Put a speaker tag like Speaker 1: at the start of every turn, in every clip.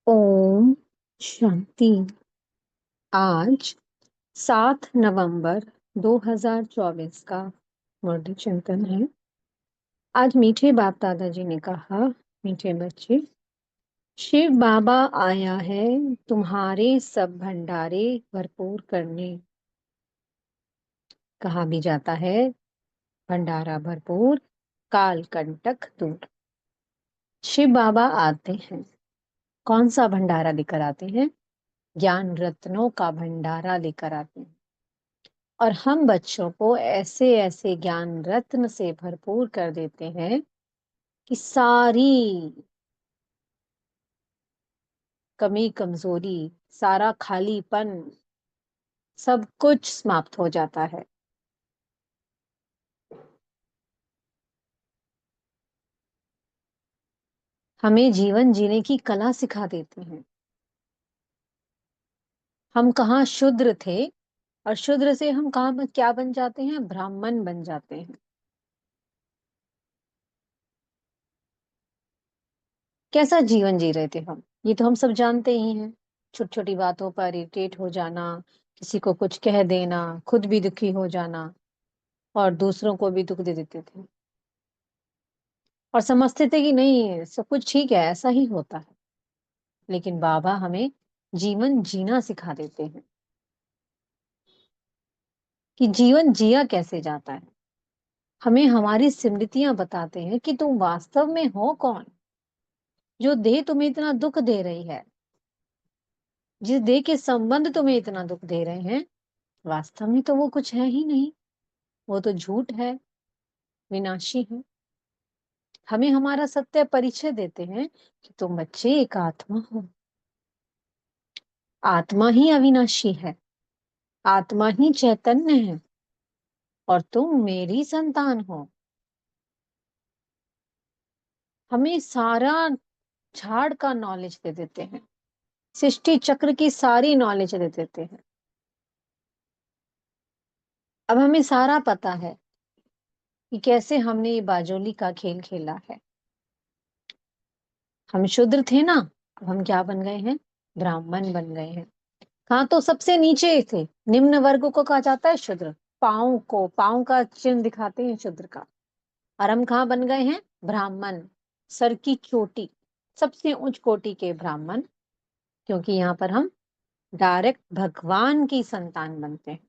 Speaker 1: ओम शांति। आज 7 नवंबर 2024 का मुरली चिंतन है। आज मीठे बाप दादाजी ने कहा, मीठे बच्चे, शिव बाबा आया है तुम्हारे सब भंडारे भरपूर करने। कहा भी जाता है भंडारा भरपूर काल कंटक दूर। शिव बाबा आते हैं, कौन सा भंडारा लेकर आते हैं? ज्ञान रत्नों का भंडारा लेकर आते हैं। और हम बच्चों को ऐसे ऐसे ज्ञान रत्न से भरपूर कर देते हैं कि सारी कमी कमजोरी, सारा खालीपन, सब कुछ समाप्त हो जाता है। हमें जीवन जीने की कला सिखा देते हैं। हम कहाँ शूद्र थे और शूद्र से हम कहाँ क्या बन जाते हैं? ब्राह्मण बन जाते हैं। कैसा जीवन जी रहे थे हम, ये तो हम सब जानते ही हैं। छोटी छोटी बातों पर इरिटेट हो जाना, किसी को कुछ कह देना, खुद भी दुखी हो जाना और दूसरों को भी दुख दे देते थे। और समझते थे कि नहीं, सब कुछ ठीक है, ऐसा ही होता है। लेकिन बाबा हमें जीवन जीना सिखा देते हैं कि जीवन जिया कैसे जाता है। हमें हमारी स्मृतियां बताते हैं कि तुम वास्तव में हो कौन। जो देह तुम्हें इतना दुख दे रही है, जिस देह के संबंध तुम्हें इतना दुख दे रहे हैं, वास्तव में तो वो कुछ है ही नहीं। वो तो झूठ है, विनाशी है। हमें हमारा सत्य परिचय देते हैं कि तुम बच्चे एक आत्मा हो। आत्मा ही अविनाशी है, आत्मा ही चैतन्य है और तुम मेरी संतान हो। हमें सारा झाड़ का नॉलेज दे देते हैं, सृष्टि चक्र की सारी नॉलेज दे देते हैं। अब हमें सारा पता है कि कैसे हमने ये बाजोली का खेल खेला है। हम शूद्र थे ना, अब हम क्या बन गए हैं? ब्राह्मण बन गए हैं। हाँ, तो सबसे नीचे थे, निम्न वर्ग को कहा जाता है शूद्र। पाँव को, पाँव का चिन्ह दिखाते हैं शूद्र का। और हम कहाँ बन गए हैं? ब्राह्मण, सर की चोटी, सबसे उच्च कोटि के ब्राह्मण। क्योंकि यहाँ पर हम डायरेक्ट भगवान की संतान बनते हैं।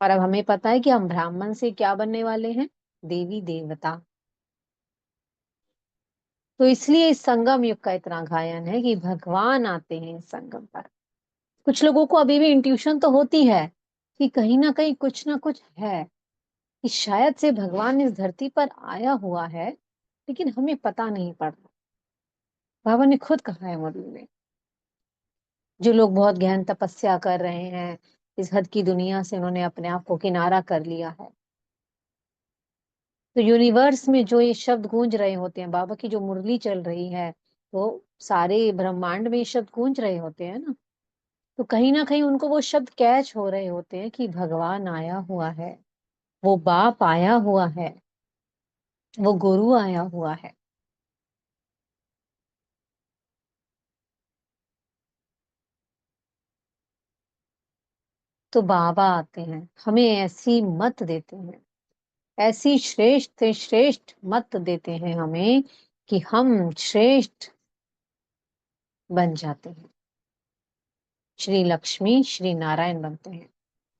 Speaker 1: और अब हमें पता है कि हम ब्राह्मण से क्या बनने वाले हैं? देवी देवता। तो इसलिए इस संगम युग का इतना गायन है कि भगवान आते हैं इस संगम पर। कुछ लोगों को अभी भी इंट्यूशन तो होती है कि कहीं ना कुछ है, कि शायद से भगवान इस धरती पर आया हुआ है, लेकिन हमें पता नहीं पड़ रहा। बाबा ने खुद कहा है मुरली में, जो लोग बहुत गहन तपस्या कर रहे हैं, इस हद की दुनिया से उन्होंने अपने आप को किनारा कर लिया है, तो यूनिवर्स में जो ये शब्द गूंज रहे होते हैं, बाबा की जो मुरली चल रही है, तो सारे ब्रह्मांड में ये शब्द गूंज रहे होते हैं ना। तो कहीं ना कहीं उनको वो शब्द कैच हो रहे होते हैं कि भगवान आया हुआ है, वो बाप आया हुआ है, वो गुरु आया हुआ है। तो बाबा आते हैं, हमें ऐसी मत देते हैं, ऐसी श्रेष्ठ से श्रेष्ठ मत देते हैं हमें, कि हम श्रेष्ठ बन जाते हैं। श्री लक्ष्मी श्री नारायण बनते हैं।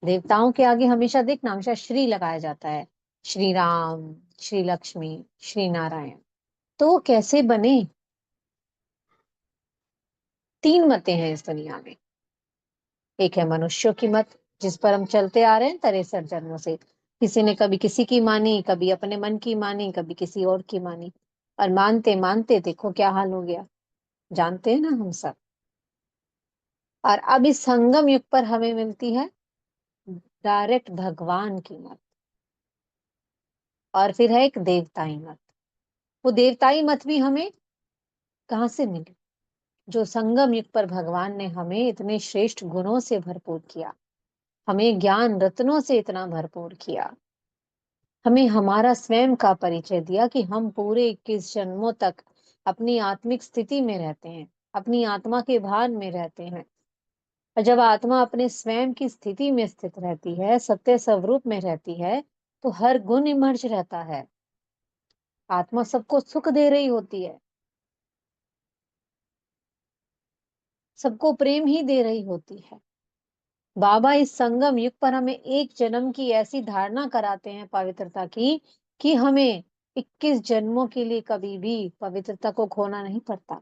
Speaker 1: देवताओं के आगे हमेशा देखना, हमेशा श्री लगाया जाता है। श्री राम, श्री लक्ष्मी, श्री नारायण। तो वो कैसे बने? तीन मतें हैं इस दुनिया में। एक है मनुष्यों की मत, जिस पर हम चलते आ रहे हैं 63 जन्मों से। किसी ने कभी किसी की मानी, कभी अपने मन की मानी, कभी किसी और की मानी। और मानते मानते देखो क्या हाल हो गया, जानते हैं ना हम सब। और अब इस संगम युग पर हमें मिलती है डायरेक्ट भगवान की मत। और फिर है एक देवताई मत। वो देवताई मत भी हमें कहाँ से मिली? जो संगम युग पर भगवान ने हमें इतने श्रेष्ठ गुणों से भरपूर किया, हमें ज्ञान रत्नों से इतना भरपूर किया, हमें हमारा स्वयं का परिचय दिया कि हम पूरे 21 जन्मों तक अपनी आत्मिक स्थिति में रहते हैं। अपनी आत्मा के भान में रहते हैं। और जब आत्मा अपने स्वयं की स्थिति में स्थित रहती है, सत्य स्वरूप में रहती है, तो हर गुण इमर्ज रहता है। आत्मा सबको सुख दे रही होती है, सबको प्रेम ही दे रही होती है। बाबा इस संगम युग पर हमें एक जन्म की ऐसी धारणा कराते हैं पवित्रता की, कि हमें 21 जन्मों के लिए कभी भी पवित्रता को खोना नहीं पड़ता।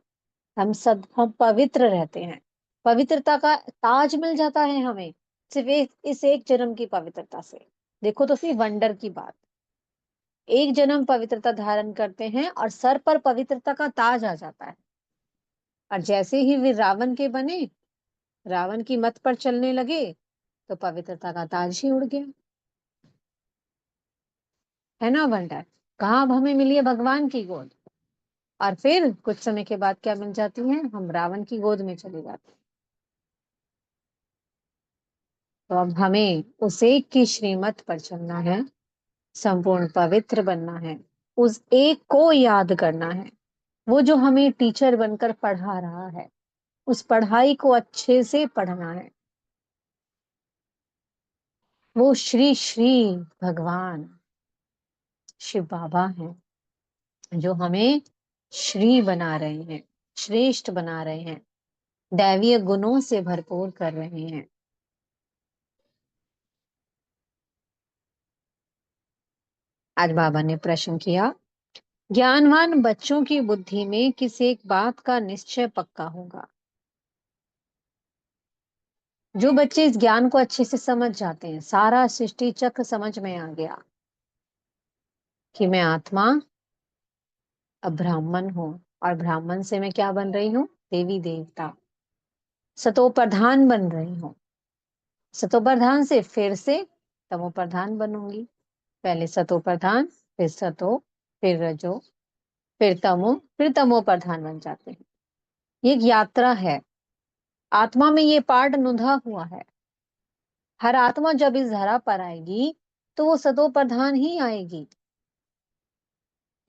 Speaker 1: हम पवित्र रहते हैं। पवित्रता का ताज मिल जाता है हमें सिर्फ इस एक जन्म की पवित्रता से। देखो तो सही वंडर की बात। एक जन्म पवित्रता धारण करते हैं और सर पर पवित्रता का ताज आ जाता है। और जैसे ही वे रावण के बने, रावण की मत पर चलने लगे, तो पवित्रता का ताज ही उड़ गया। है ना वंडर। कहाँ अब हमें मिली है भगवान की गोद। और फिर कुछ समय के बाद क्या मिल जाती है, हम रावण की गोद में चले जाते हैं। तो अब हमें उस एक की श्रीमत पर चलना है, संपूर्ण पवित्र बनना है, उस एक को याद करना है, वो जो हमें टीचर बनकर पढ़ा रहा है, उस पढ़ाई को अच्छे से पढ़ना है। वो श्री श्री भगवान शिव बाबा हैं, जो हमें श्री बना रहे हैं, श्रेष्ठ बना रहे हैं, दैवीय गुणों से भरपूर कर रहे हैं। आज बाबा ने प्रश्न किया, ज्ञानवान बच्चों की बुद्धि में किस एक बात का निश्चय पक्का होगा। जो बच्चे इस ज्ञान को अच्छे से समझ जाते हैं, सारा सृष्टि चक्र समझ में आ गया कि मैं आत्मा अब ब्राह्मण हूं, और ब्राह्मण से मैं क्या बन रही हूँ, देवी देवता, सतो प्रधान बन रही हूँ। सतो प्रधान से फिर से तमो प्रधान बनूंगी। पहले सतो प्रधान, फिर सतो, फिर रजो, फिर तमो, फिर तमो प्रधान बन जाते हैं। ये एक यात्रा है। आत्मा में ये पार्ट नुधा हुआ है। हर आत्मा जब इस धरा पर आएगी, तो वो सतो प्रधान ही आएगी।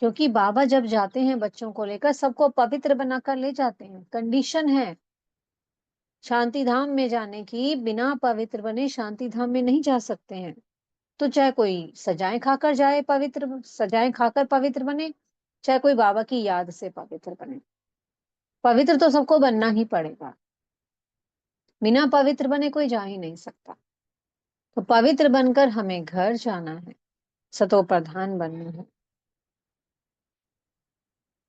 Speaker 1: क्योंकि बाबा जब जाते हैं बच्चों को लेकर, सबको पवित्र बनाकर ले जाते हैं। कंडीशन है शांति धाम में जाने की, बिना पवित्र बने शांति धाम में नहीं जा सकते हैं। तो चाहे कोई सजाएं खाकर जाए, पवित्र सजाएं खाकर पवित्र बने, चाहे कोई बाबा की याद से पवित्र बने, पवित्र तो सबको बनना ही पड़ेगा। बिना पवित्र बने कोई जा ही नहीं सकता। तो पवित्र बनकर हमें घर जाना है, सतो प्रधान बनना है।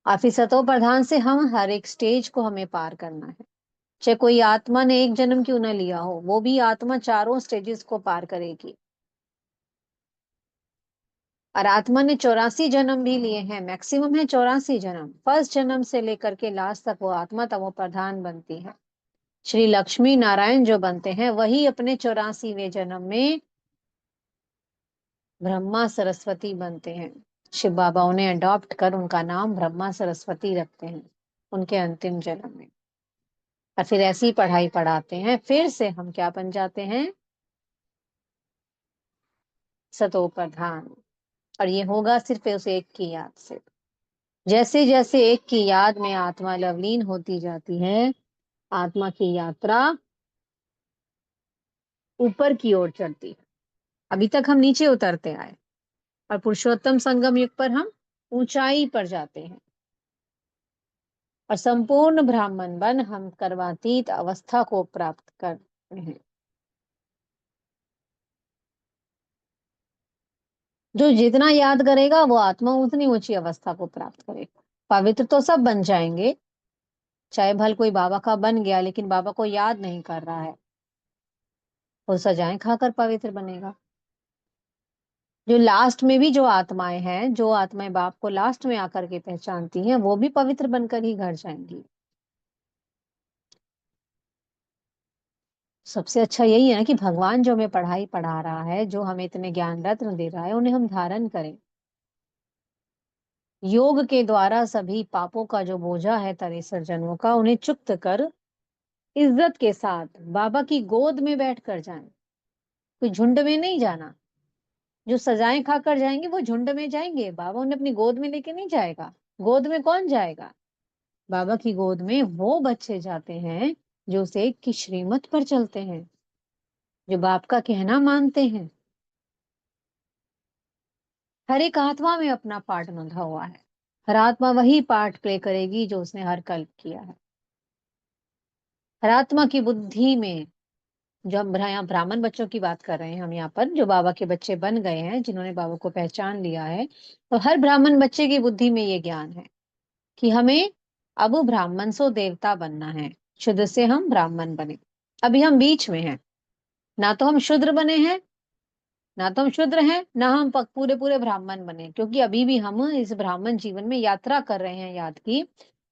Speaker 1: और फिर सतो प्रधान से हम हर एक स्टेज को हमें पार करना है। चाहे कोई आत्मा ने एक जन्म क्यों ना लिया हो, वो भी आत्मा चारों स्टेजेस को पार करेगी। और आत्मा ने 84 जन्म भी लिए हैं, मैक्सिमम है 84 जन्म। फर्स्ट जन्म से लेकर के लास्ट तक वो आत्मा तमो प्रधान बनती है। श्री लक्ष्मी नारायण जो बनते हैं, वही अपने 84वें जन्म में ब्रह्मा सरस्वती बनते हैं। शिव बाबा उन्हें अडॉप्ट कर उनका नाम ब्रह्मा सरस्वती रखते हैं उनके अंतिम जन्म में। और फिर ऐसी पढ़ाई पढ़ाते हैं, फिर से हम क्या बन जाते हैं, सतो प्रधान। और ये होगा सिर्फ उस एक की याद से। जैसे जैसे एक की याद में आत्मा लवलीन होती जाती है, आत्मा की यात्रा ऊपर की ओर चढ़ती है। अभी तक हम नीचे उतरते आए, और पुरुषोत्तम संगम युग पर हम ऊंचाई पर जाते हैं, और संपूर्ण ब्राह्मण बन हम कर्मातीत अवस्था को प्राप्त करते हैं। जो जितना याद करेगा, वो आत्मा उतनी ऊंची अवस्था को प्राप्त करेगा। पवित्र तो सब बन जाएंगे, चाहे भल कोई बाबा का बन गया लेकिन बाबा को याद नहीं कर रहा है, वो सजाएं खाकर पवित्र बनेगा। जो लास्ट में भी जो आत्माएं हैं, जो आत्माएं बाप को लास्ट में आकर के पहचानती हैं, वो भी पवित्र बनकर ही घर जाएंगी। सबसे अच्छा यही है ना कि भगवान जो हमें पढ़ाई पढ़ा रहा है, जो हमें इतने ज्ञान रत्न दे रहा है, उन्हें हम धारण करें। योग के द्वारा सभी पापों का जो बोझा है 73 जन्मों का, उन्हें चुक्त कर इज्जत के साथ बाबा की गोद में बैठ कर जाएं। कोई झुंड में नहीं जाना। जो सजाएं खाकर जाएंगे वो झुंड में जाएंगे, बाबा उन्हें अपनी गोद में लेके नहीं जाएगा। गोद में कौन जाएगा, बाबा की गोद में वो बच्चे जाते हैं जो उसे की श्रीमत पर चलते हैं, जो बाप का कहना मानते हैं। हर एक आत्मा में अपना पार्ट बंधा हुआ है। हर आत्मा वही पार्ट प्ले करेगी जो उसने हर कल्प किया है। हर आत्मा की बुद्धि में, जो हम यहाँ ब्राह्मण बच्चों की बात कर रहे हैं, हम यहाँ पर जो बाबा के बच्चे बन गए हैं, जिन्होंने बाबा को पहचान लिया है, तो हर ब्राह्मण बच्चे की बुद्धि में ये ज्ञान है कि हमें अब ब्राह्मण सो देवता बनना है। शुद्र से हम ब्राह्मण बने। अभी हम बीच में हैं। ना तो हम शूद्र बने हैं, ना तो हम शूद्र हैं, ना हम पूरे पूरे ब्राह्मण बने, क्योंकि अभी भी हम इस ब्राह्मण जीवन में यात्रा कर रहे हैं याद की।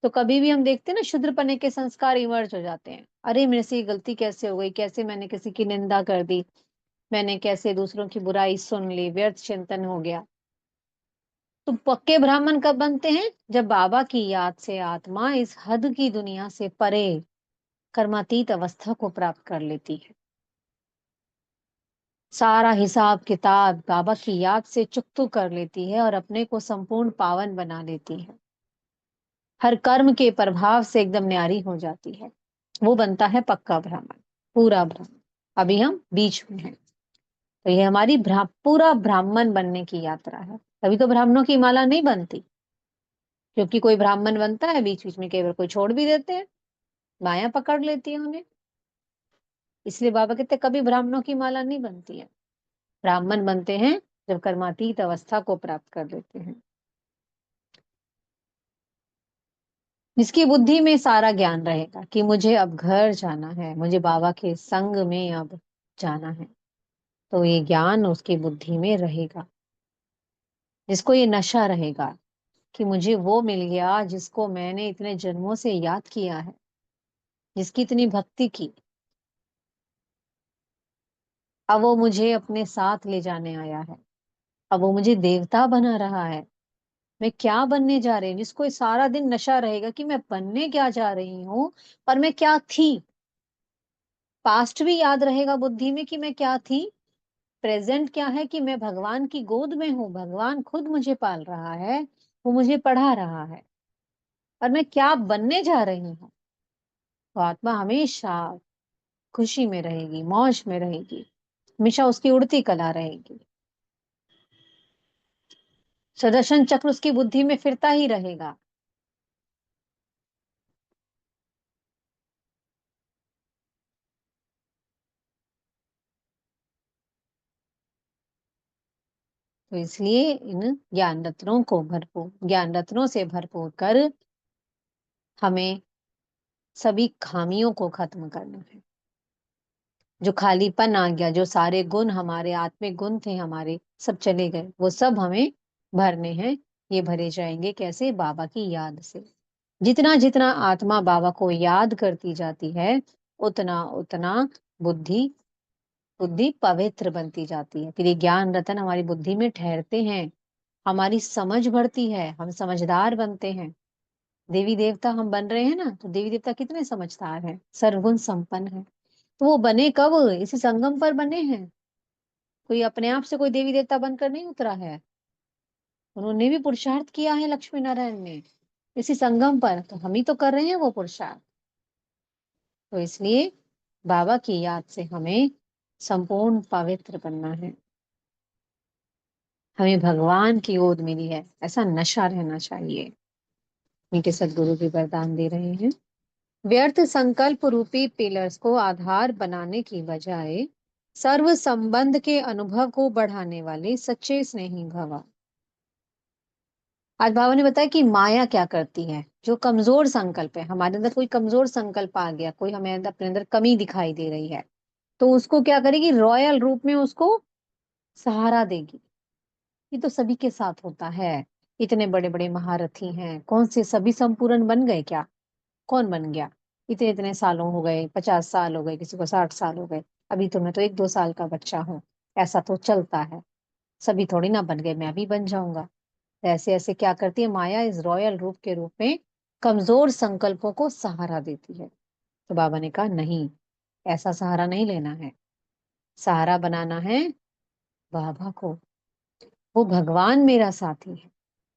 Speaker 1: तो कभी भी हम देखते हैं ना, शूद्र पने के संस्कार इमर्ज हो जाते हैं। अरे मेरे से ये गलती कैसे हो गई, कैसे मैंने किसी की निंदा कर दी, मैंने कैसे दूसरों की बुराई सुन ली, व्यर्थ चिंतन हो गया। तो पक्के ब्राह्मण कब बनते हैं? जब बाबा की याद से आत्मा इस हद की दुनिया से परे कर्मातीत अवस्था को प्राप्त कर लेती है। सारा हिसाब किताब बाबा की याद से चुकतू कर लेती है और अपने को संपूर्ण पावन बना लेती है। हर कर्म के प्रभाव से एकदम न्यारी हो जाती है। वो बनता है पक्का ब्राह्मण, पूरा ब्राह्मण। अभी हम बीच में हैं। तो ये हमारी पूरा ब्राह्मण बनने की यात्रा है। तभी तो ब्राह्मणों की माला नहीं बनती, क्योंकि कोई ब्राह्मण बनता है बीच बीच में केवल कोई छोड़ भी देते हैं, माया पकड़ लेती है उन्हें। इसलिए बाबा कहते हैं, कभी ब्राह्मणों की माला नहीं बनती है। ब्राह्मण बनते हैं जब कर्मातीत अवस्था को प्राप्त कर लेते हैं, जिसकी बुद्धि में सारा ज्ञान रहेगा कि मुझे अब घर जाना है, मुझे बाबा के संग में अब जाना है। तो ये ज्ञान उसकी बुद्धि में रहेगा। जिसको ये नशा रहेगा कि मुझे वो मिल गया जिसको मैंने इतने जन्मों से याद किया है, जिसकी इतनी भक्ति की, अब वो मुझे अपने साथ ले जाने आया है, अब वो मुझे देवता बना रहा है। मैं क्या बनने जा रही हूँ, जिसको ये सारा दिन नशा रहेगा कि मैं बनने क्या जा रही हूँ और मैं क्या थी। पास्ट भी याद रहेगा बुद्धि में कि मैं क्या थी, प्रेजेंट क्या है कि मैं भगवान की गोद में हूँ, भगवान खुद मुझे पाल रहा है, वो मुझे पढ़ा रहा है, और मैं क्या बनने जा रही हूँ। तो आत्मा हमेशा खुशी में रहेगी, मौज में रहेगी, हमेशा उसकी उड़ती कला रहेगी। सुदर्शन चक्र उसकी बुद्धि में फिरता ही रहेगा। तो इसलिए इन ज्ञान रत्नों को भरपूर, ज्ञान रत्नों से भरपूर कर हमें सभी खामियों को खत्म करना है। जो खालीपन आ गया, जो सारे गुण हमारे आत्मिक गुण थे हमारे, सब चले गए, वो सब हमें भरने हैं। ये भरे जाएंगे कैसे? बाबा की याद से। जितना जितना आत्मा बाबा को याद करती जाती है, उतना उतना बुद्धि बुद्धि पवित्र बनती जाती है। फिर ये ज्ञान रतन हमारी बुद्धि में ठहरते हैं, हमारी समझ बढ़ती है, हम समझदार बनते हैं। देवी देवता हम बन रहे हैं ना, तो देवी देवता कितने समझदार हैं, सर्वगुण संपन्न है। तो वो बने कब? इसी संगम पर बने हैं। कोई अपने आप से कोई देवी देवता बनकर नहीं उतरा है, उन्होंने भी पुरुषार्थ किया है लक्ष्मी नारायण ने इसी संगम पर। तो हम ही तो कर रहे हैं वो पुरुषार्थ। तो इसलिए बाबा की याद से हमें संपूर्ण पवित्र बनना है। हमें भगवान की ओट मिली है, ऐसा नशा रहना चाहिए। मीठे सदगुरु भी वरदान दे रहे हैं। व्यर्थ संकल्प रूपी पिलर्स को आधार बनाने की बजाय सर्व संबंध के अनुभव को बढ़ाने वाले सच्चे स्नेही भव। आज बाबा ने बताया कि माया क्या करती है। जो कमजोर संकल्प है हमारे अंदर, कोई कमजोर संकल्प आ गया, कोई हमें अपने अंदर कमी दिखाई दे रही है, तो उसको क्या करेगी? रॉयल रूप में उसको सहारा देगी। ये तो सभी के साथ होता है। इतने बड़े बड़े महारथी हैं, कौन से सभी संपूर्ण बन गए क्या? कौन बन गया? इतने इतने सालों हो गए, 50 साल हो गए, किसी को 60 साल हो गए। अभी तो मैं तो 1-2 साल का बच्चा हूँ। ऐसा तो चलता है। सभी थोड़ी ना बन गए, मैं भी बन जाऊंगा। ऐसे ऐसे क्या करती है माया? इस रॉयल रूप के रूप में कमजोर संकल्पों को सहारा देती है। तो बाबा ने कहा नहीं, ऐसा सहारा नहीं लेना है। सहारा बनाना है बाबा को। वो भगवान मेरा साथी है।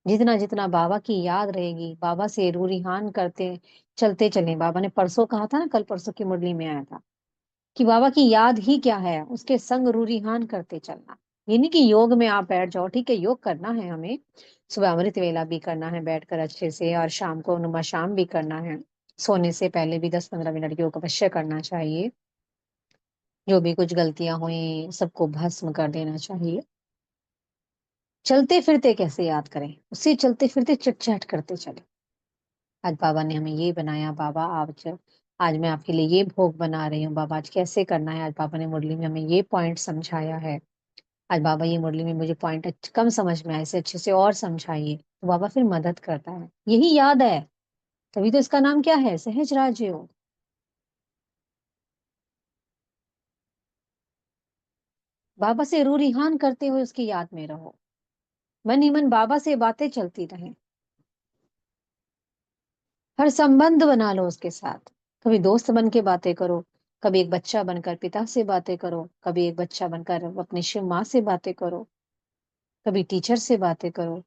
Speaker 1: जितना जितना बाबा की याद रहेगी, बाबा से रूरिहान करते चलते चले। बाबा ने परसों कहा था ना, कल परसों की मुरली में आया था कि बाबा की याद ही क्या है, उसके संग रूरिहान करते चलना। ये नहीं कि योग में आप बैठ जाओ, ठीक है योग करना है हमें, सुबह अमृत वेला भी करना है बैठकर अच्छे से, और शाम को नुमा शाम भी करना है। सोने से पहले भी 10-15 मिनट योग अवश्य करना चाहिए। जो भी कुछ गलतियां हुई सबको भस्म कर देना चाहिए। चलते फिरते कैसे याद करें, उसी चलते फिरते चिट चैट करते चले। आज बाबा ने हमें ये बनाया, बाबा आज मैं आपके लिए ये भोग बना रही हूँ, बाबा आज कैसे करना है, आज बाबा ने मुरली में हमें ये पॉइंट समझाया है। आज बाबा ये मुरली में मुझे पॉइंट कम समझ में आए, इसे अच्छे से और समझाइए, तो बाबा फिर मदद करता है। यही याद है, तभी तो इसका नाम क्या है, सहज राजयोग। बाबा से रू रिहान करते हुए उसकी याद में रहो, मन ही मन बाबा से बातें चलती रहे। हर संबंध बना लो उसके साथ। कभी दोस्त बन के बातें करो, कभी एक बच्चा बनकर पिता से बातें करो, कभी एक बच्चा बनकर अपनी शिव माँ से बातें करो, कभी टीचर से बातें करो।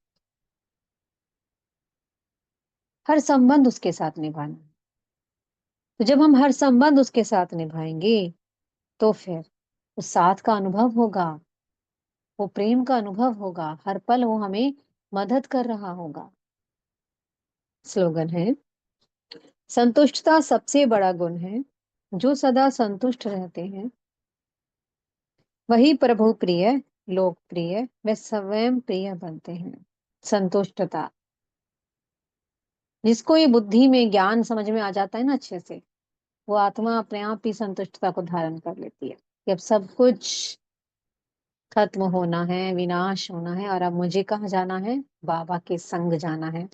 Speaker 1: हर संबंध उसके साथ निभाना। तो जब हम हर संबंध उसके साथ निभाएंगे, तो फिर उस साथ का अनुभव होगा, वो प्रेम का अनुभव होगा, हर पल वो हमें मदद कर रहा होगा। स्लोगन है, संतुष्टता सबसे बड़ा गुण है, जो सदा संतुष्ट रहते हैं वही प्रभु प्रिय, लोकप्रिय व स्वयं प्रिय बनते हैं। संतुष्टता, जिसको ये बुद्धि में ज्ञान समझ में आ जाता है ना अच्छे से, वो आत्मा अपने आप ही संतुष्टता को धारण कर लेती है कि अब सब कुछ खत्म होना है, विनाश होना है, और अब मुझे कहाँ जाना है, बाबा के संग जाना है।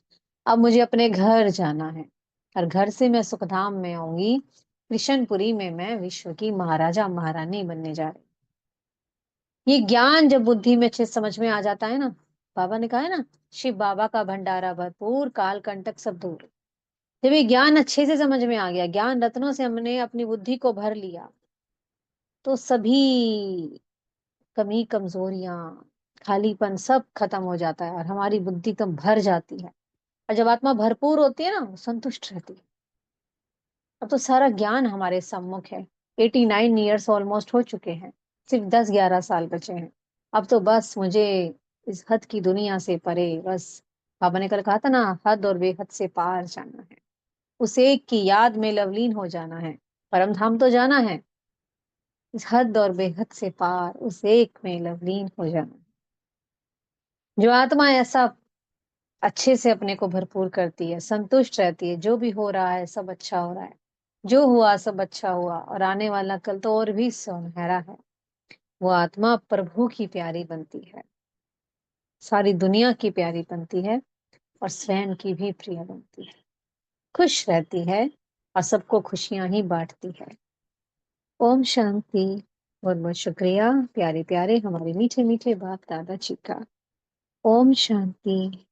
Speaker 1: अब मुझे अपने घर जाना है, और घर से मैं सुखधाम में आऊंगी, कृष्णपुरी में मैं विश्व की महाराजा महारानी बनने जा रही। ये ज्ञान जब बुद्धि में अच्छे से समझ में आ जाता है ना, बाबा ने कहा है ना, शिव बाबा का भंडारा भरपूर, काल कंटक सब दूर। जब ये ज्ञान अच्छे से समझ में आ गया, ज्ञान रत्नों से हमने अपनी बुद्धि को भर लिया, तो सभी कमी कमजोरियां, खालीपन सब खत्म हो जाता है, और हमारी बुद्धि एकदम भर जाती है। और जब आत्मा भरपूर होती है ना, वो संतुष्ट रहती है। अब तो सारा ज्ञान हमारे सम्मुख है। 89 ईयर्स ऑलमोस्ट हो चुके हैं, सिर्फ 10-11 साल बचे हैं। अब तो बस मुझे इस हद की दुनिया से परे, बस बाबा ने कल कहा था ना, हद और बेहद से पार जाना है। उस एक की याद में लवलीन हो जाना है, परम धाम तो जाना है। इस हद और बेहद से पार उस एक में लवलीन हो जाना है। जो आत्मा ऐसा अच्छे से अपने को भरपूर करती है, संतुष्ट रहती है, जो भी हो रहा है सब अच्छा हो रहा है, जो हुआ सब अच्छा हुआ, और आने वाला कल तो और भी सुनहरा है, वो आत्मा प्रभु की प्यारी बनती है, सारी दुनिया की प्यारी बनती है, और स्वयं की भी प्रिय बनती है, खुश रहती है, और सबको खुशियां ही बांटती है। ओम शांति। बहुत बहुत शुक्रिया प्यारे प्यारे हमारे मीठे मीठे बाप दादा जी का। ओम शांति।